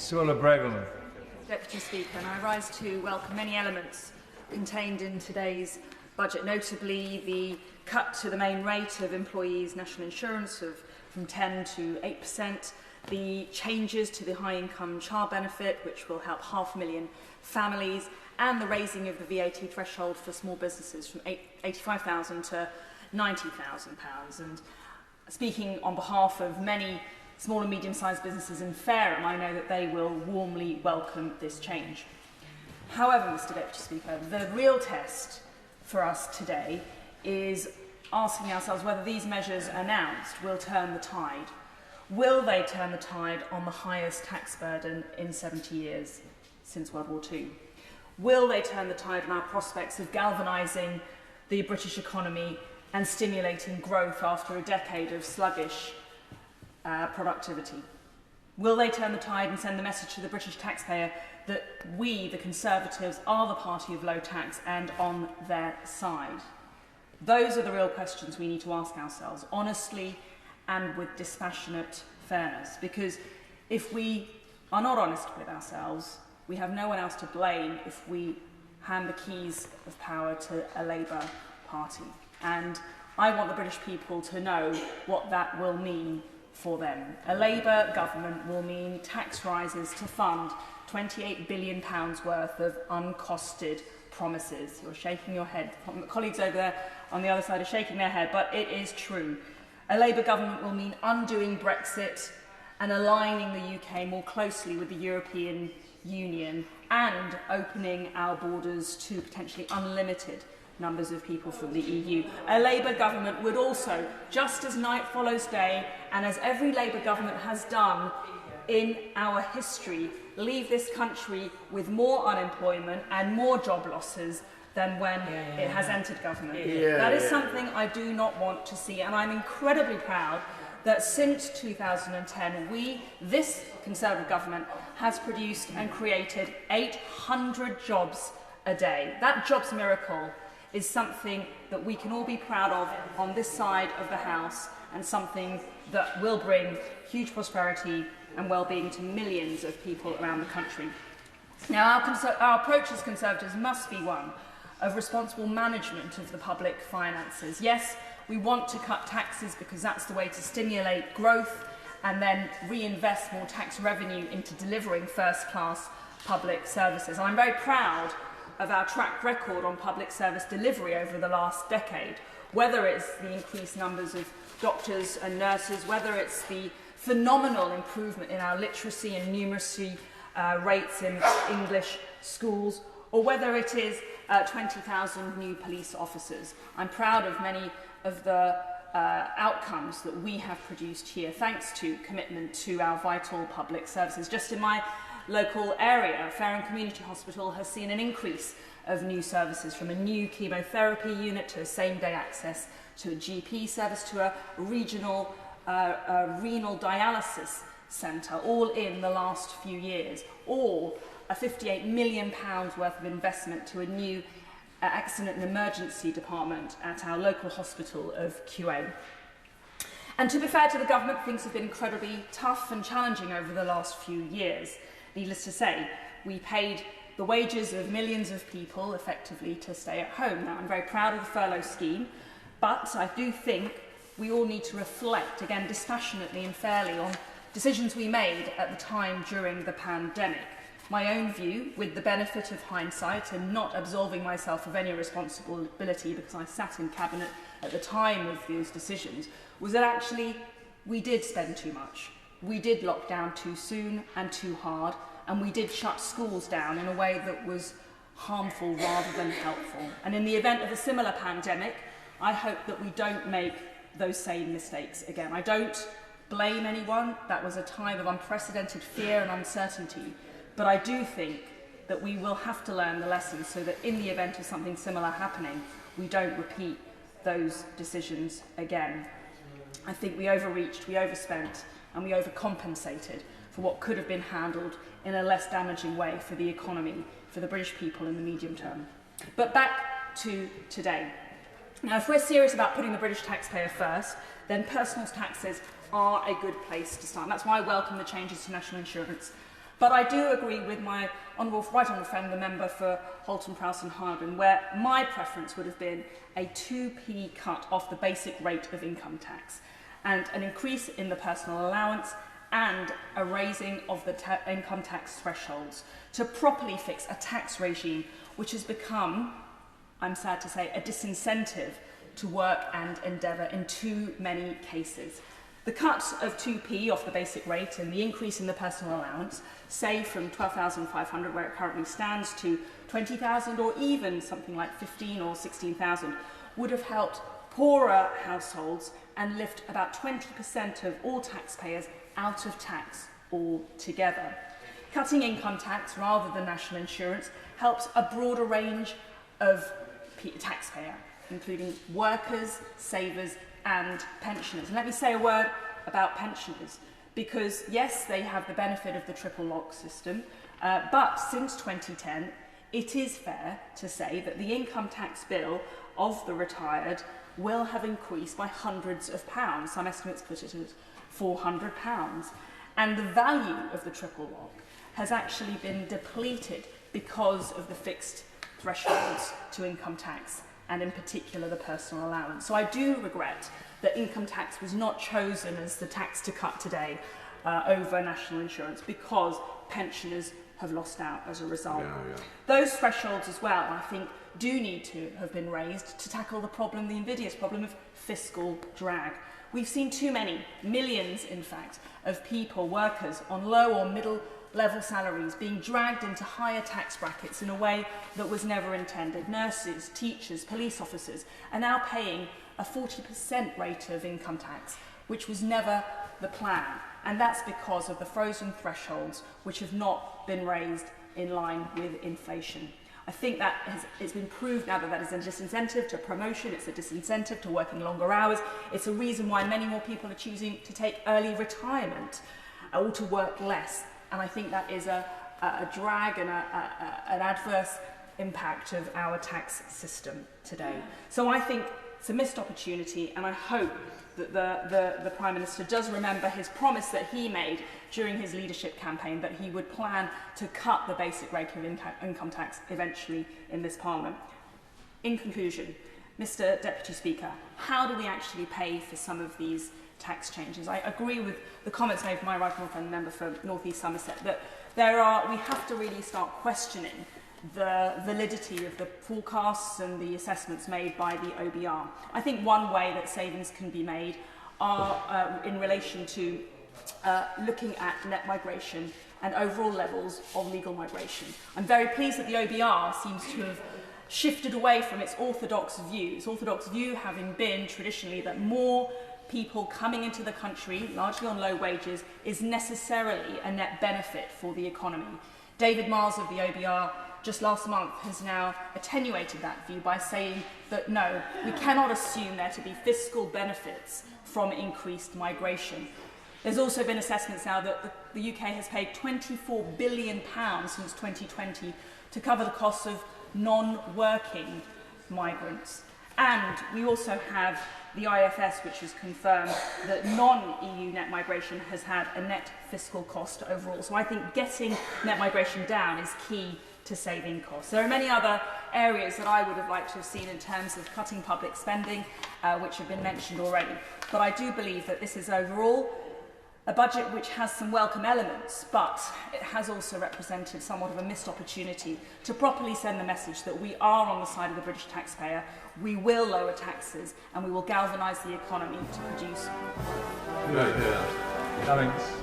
Suella Braverman. Deputy Speaker, and I rise to welcome many elements contained in today's budget, notably the cut to the main rate of employees' national insurance from 10 to 8%, the changes to the high-income child benefit, which will help 500,000 families, and the raising of the VAT threshold for small businesses from £85,000 to £90,000. And speaking on behalf of many small and medium-sized businesses in Fareham, I know that they will warmly welcome this change. However, Mr. Deputy Speaker, the real test for us today is asking ourselves whether these measures announced will turn the tide. Will they turn the tide on the highest tax burden in 70 years since World War II? Will they turn the tide on our prospects of galvanising the British economy and stimulating growth after a decade of sluggish productivity? Will they turn the tide and send the message to the British taxpayer that we, the Conservatives, are the party of low tax and on their side? Those are the real questions we need to ask ourselves, honestly and with dispassionate fairness, because if we are not honest with ourselves, we have no one else to blame if we hand the keys of power to a Labour Party. And I want the British people to know what that will mean for them. A Labour government will mean tax rises to fund £28 billion worth of uncosted promises. You're shaking your head. Colleagues over there on the other side are shaking their head, but it is true. A Labour government will mean undoing Brexit and aligning the UK more closely with the European Union and opening our borders to potentially unlimited numbers of people from the EU. A Labour government would also, just as night follows day, and as every Labour government has done in our history, leave this country with more unemployment and more job losses than when it has entered government. That is something I do not want to see, and I'm incredibly proud that since 2010, this Conservative government, has produced and created 800 jobs a day. That jobs miracle is something that we can all be proud of on this side of the House, and something that will bring huge prosperity and well-being to millions of people around the country. Now, our approach as Conservatives must be one of responsible management of the public finances. Yes, we want to cut taxes because that's the way to stimulate growth and then reinvest more tax revenue into delivering first-class public services. And I'm very proud of our track record on public service delivery over the last decade, whether it's the increased numbers of doctors and nurses, whether it's the phenomenal improvement in our literacy and numeracy rates in English schools, or whether it is 20,000 new police officers. I'm proud of many of the outcomes that we have produced here, thanks to commitment to our vital public services. Just in my local area, Fareham Community Hospital has seen an increase of new services, from a new chemotherapy unit to a same-day access to a GP service to a regional renal dialysis centre, all in the last few years, or a £58 million worth of investment to a new accident and emergency department at our local hospital of QA. And to be fair to the government, things have been incredibly tough and challenging over the last few years. Needless to say, we paid the wages of millions of people effectively to stay at home. Now, I'm very proud of the furlough scheme, but I do think we all need to reflect, again, dispassionately and fairly, on decisions we made at the time during the pandemic. My own view, with the benefit of hindsight and not absolving myself of any responsibility because I sat in Cabinet at the time of those decisions, was that actually we did spend too much. We did lock down too soon and too hard, and we did shut schools down in a way that was harmful rather than helpful. And in the event of a similar pandemic, I hope that we don't make those same mistakes again. I don't blame anyone. That was a time of unprecedented fear and uncertainty. But I do think that we will have to learn the lessons so that in the event of something similar happening, we don't repeat those decisions again. I think we overreached, we overspent, and we overcompensated for what could have been handled in a less damaging way for the economy, for the British people in the medium term. But back to today. Now, if we're serious about putting the British taxpayer first, then personal taxes are a good place to start. And that's why I welcome the changes to national insurance But I do agree with my right honourable friend, the member for Holton, Prowse and Hardwicke, where my preference would have been a 2p cut off the basic rate of income tax and an increase in the personal allowance and a raising of the income tax thresholds to properly fix a tax regime which has become, I'm sad to say, a disincentive to work and endeavour in too many cases. The cut of 2p off the basic rate and the increase in the personal allowance, say from 12,500 where it currently stands to 20,000 or even something like 15 or 16,000, would have helped poorer households and lift about 20% of all taxpayers out of tax altogether. Cutting income tax rather than national insurance helps a broader range of taxpayer, including workers, savers and pensioners. And let me say a word about pensioners, because yes, they have the benefit of the triple lock system, but since 2010, it is fair to say that the income tax bill of the retired will have increased by hundreds of pounds. Some estimates put it at £400. And the value of the triple lock has actually been depleted because of the fixed thresholds to income tax, and in particular the personal allowance. So I do regret that income tax was not chosen as the tax to cut today over national insurance, because pensioners have lost out as a result. Those thresholds as well, I think, do need to have been raised to tackle the problem, the invidious problem of fiscal drag. We've seen too many, millions in fact, of people, workers on low or middle level salaries being dragged into higher tax brackets in a way that was never intended. Nurses, teachers, police officers are now paying a 40% rate of income tax, which was never the plan. And that's because of the frozen thresholds, which have not been raised in line with inflation. I think that it's been proved now that that is a disincentive to promotion, it's a disincentive to working longer hours, it's a reason why many more people are choosing to take early retirement or to work less. And I think that is a drag and an adverse impact of our tax system today. So I think it's a missed opportunity, and I hope that the Prime Minister does remember his promise that he made during his leadership campaign, that he would plan to cut the basic rate of income tax eventually in this Parliament. In conclusion, Mr. Deputy Speaker, how do we actually pay for some of these tax changes? I agree with the comments made by my right honourable friend, the member for North East Somerset, that we have to really start questioning the validity of the forecasts and the assessments made by the OBR. I think one way that savings can be made are in relation to looking at net migration and overall levels of legal migration. I'm very pleased that the OBR seems to have shifted away from its orthodox view. Its orthodox view having been traditionally that more people coming into the country, largely on low wages, is necessarily a net benefit for the economy. David Miles of the OBR just last month has now attenuated that view by saying that no, we cannot assume there to be fiscal benefits from increased migration. There's also been assessments now that the UK has paid £24 billion since 2020 to cover the costs of non-working migrants. And we also have the IFS, which has confirmed that non-EU net migration has had a net fiscal cost overall. So I think getting net migration down is key to saving costs. There are many other areas that I would have liked to have seen in terms of cutting public spending, which have been mentioned already. But I do believe that this is overall a budget which has some welcome elements, but it has also represented somewhat of a missed opportunity to properly send the message that we are on the side of the British taxpayer, we will lower taxes, and we will galvanise the economy to produce. Right, Alex.